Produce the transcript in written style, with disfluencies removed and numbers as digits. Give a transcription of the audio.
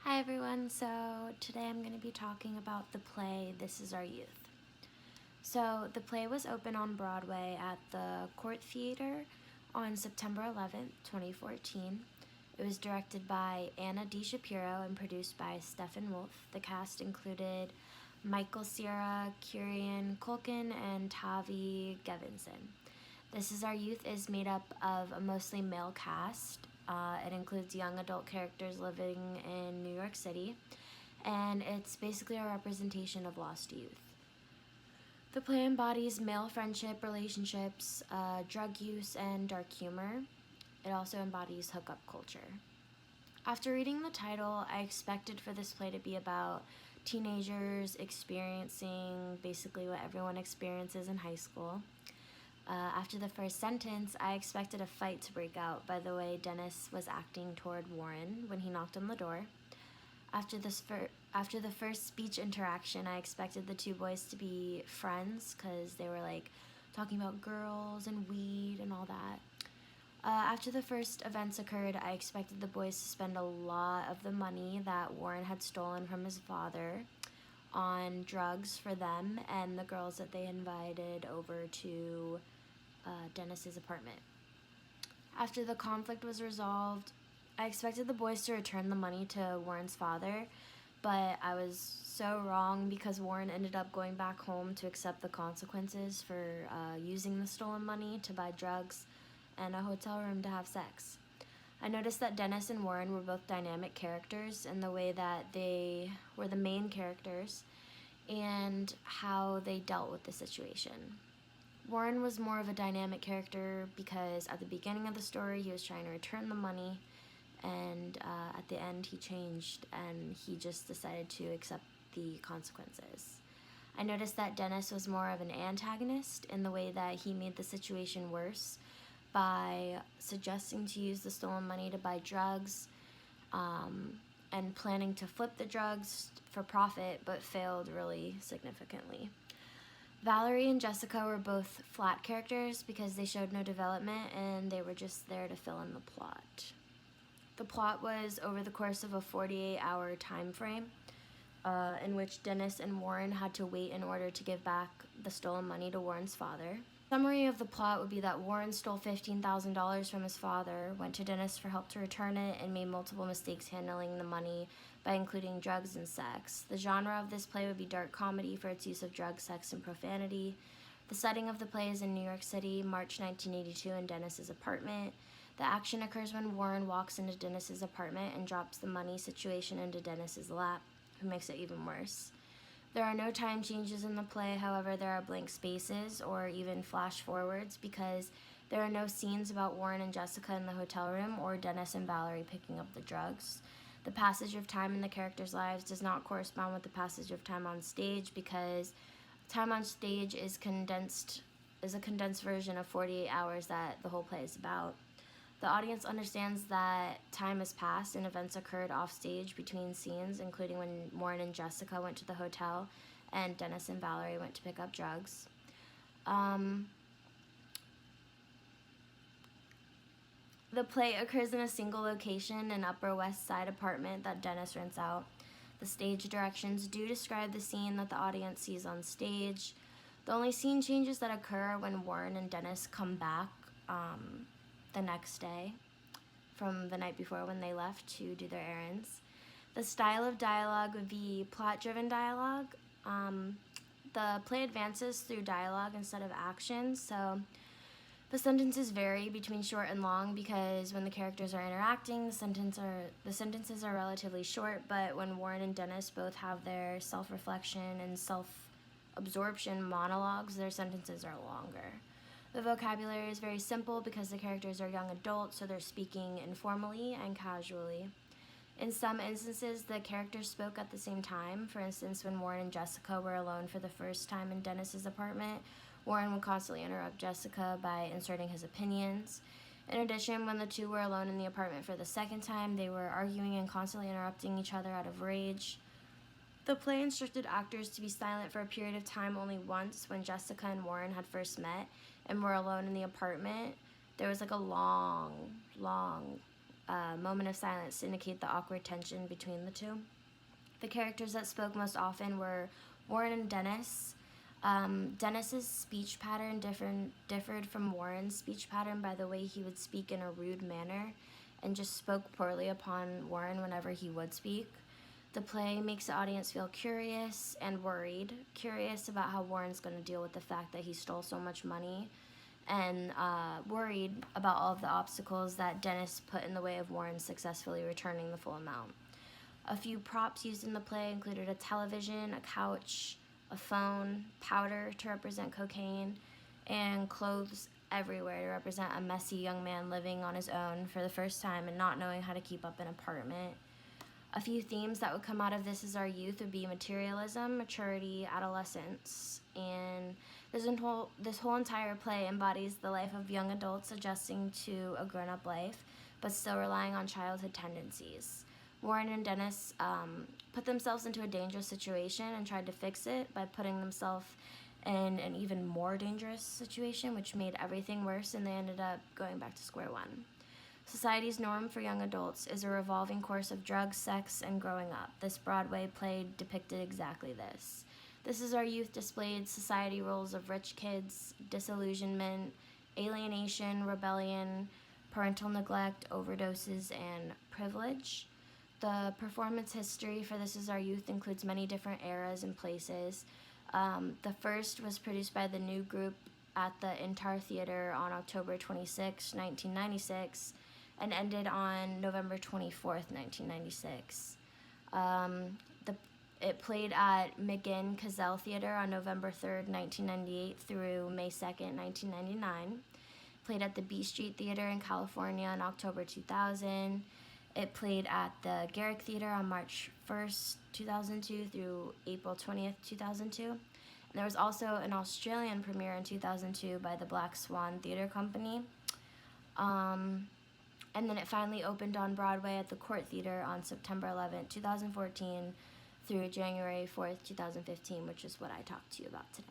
Hi everyone, so today I'm going to be talking about the play This Is Our Youth. So the play was open on Broadway at the Court Theater on September 11th, 2014. It was directed by Anna D. Shapiro and produced by Stephen Wolf. The cast included Michael Cera, Kieran Culkin, and Tavi Gevinson. This Is Our Youth is made up of a mostly male cast. It includes young adult characters living in New York City, and it's basically a representation of lost youth. The play embodies male friendship, relationships, drug use, and dark humor. It also embodies hookup culture. After reading the title, I expected for this play to be about teenagers experiencing basically what everyone experiences in high school. After the first sentence, I expected a fight to break out by the way Dennis was acting toward Warren when he knocked on the door. After the first speech interaction, I expected the two boys to be friends because they were like talking about girls and weed and all that. After the first events occurred, I expected the boys to spend a lot of the money that Warren had stolen from his father on drugs for them and the girls that they invited over to Dennis's apartment. After the conflict was resolved, I expected the boys to return the money to Warren's father, but I was so wrong because Warren ended up going back home to accept the consequences for using the stolen money to buy drugs and a hotel room to have sex. I noticed that Dennis and Warren were both dynamic characters in the way that they were the main characters and how they dealt with the situation. Warren was more of a dynamic character because at the beginning of the story he was trying to return the money, and at the end he changed and he just decided to accept the consequences. I noticed that Dennis was more of an antagonist in the way that he made the situation worse by suggesting to use the stolen money to buy drugs and planning to flip the drugs for profit, but failed really significantly. Valerie and Jessica were both flat characters because they showed no development and they were just there to fill in the plot. The plot was over the course of a 48-hour time frame in which Dennis and Warren had to wait in order to give back the stolen money to Warren's father. Summary of the plot would be that Warren stole $15,000 from his father, went to Dennis for help to return it, and made multiple mistakes handling the money by including drugs and sex. The genre of this play would be dark comedy for its use of drugs, sex, and profanity. The setting of the play is in New York City, March 1982, in Dennis's apartment. The action occurs when Warren walks into Dennis's apartment and drops the money situation into Dennis's lap, who makes it even worse. There are no time changes in the play, however, there are blank spaces or even flash forwards because there are no scenes about Warren and Jessica in the hotel room or Dennis and Valerie picking up the drugs. The passage of time in the characters' lives does not correspond with the passage of time on stage because time on stage is a condensed version of 48 hours that the whole play is about. The audience understands that time has passed and events occurred off stage between scenes, including when Warren and Jessica went to the hotel and Dennis and Valerie went to pick up drugs. The play occurs in a single location, an Upper West Side apartment that Dennis rents out. The stage directions do describe the scene that the audience sees on stage. The only scene changes that occur are when Warren and Dennis come back the next day from the night before when they left to do their errands. The style of dialogue would be plot-driven dialogue. The play advances through dialogue instead of action, so the sentences vary between short and long because when the characters are interacting, the sentences are relatively short, but when Warren and Dennis both have their self-reflection and self-absorption monologues, their sentences are longer. The vocabulary is very simple because the characters are young adults, so they're speaking informally and casually. In some instances, the characters spoke at the same time. For instance, when Warren and Jessica were alone for the first time in Dennis's apartment, Warren would constantly interrupt Jessica by inserting his opinions. In addition, when the two were alone in the apartment for the second time, they were arguing and constantly interrupting each other out of rage. The play instructed actors to be silent for a period of time only once when Jessica and Warren had first met and were alone in the apartment. There was like a long moment of silence to indicate the awkward tension between the two. The characters that spoke most often were Warren and Dennis. Dennis's speech pattern differed from Warren's speech pattern by the way he would speak in a rude manner and just spoke poorly upon Warren whenever he would speak. The play makes the audience feel curious and worried, curious about how Warren's going to deal with the fact that he stole so much money, and worried about all of the obstacles that Dennis put in the way of Warren successfully returning the full amount. A few props used in the play included a television, a couch, a phone, powder to represent cocaine, and clothes everywhere to represent a messy young man living on his own for the first time and not knowing how to keep up an apartment. A few themes that would come out of This Is Our Youth would be materialism, maturity, adolescence, and this whole entire play embodies the life of young adults adjusting to a grown-up life, but still relying on childhood tendencies. Warren and Dennis put themselves into a dangerous situation and tried to fix it by putting themselves in an even more dangerous situation, which made everything worse, and they ended up going back to square one. Society's norm for young adults is a revolving course of drugs, sex, and growing up. This Broadway play depicted exactly this. This Is Our Youth displayed society roles of rich kids, disillusionment, alienation, rebellion, parental neglect, overdoses, and privilege. The performance history for This Is Our Youth includes many different eras and places. The first was produced by the new group at the Intar Theater on October 26, 1996, and ended on November 24th, 1996. It played at McGinn Cazell Theater on November 3rd, 1998 through May 2nd, 1999. Played at the B Street Theater in California in October 2000. It played at the Garrick Theater on March 1st, 2002 through April 20th, 2002. And there was also an Australian premiere in 2002 by the Black Swan Theatre Company. And then it finally opened on Broadway at the Court Theater on September 11th, 2014 through January 4th, 2015, which is what I talked to you about today.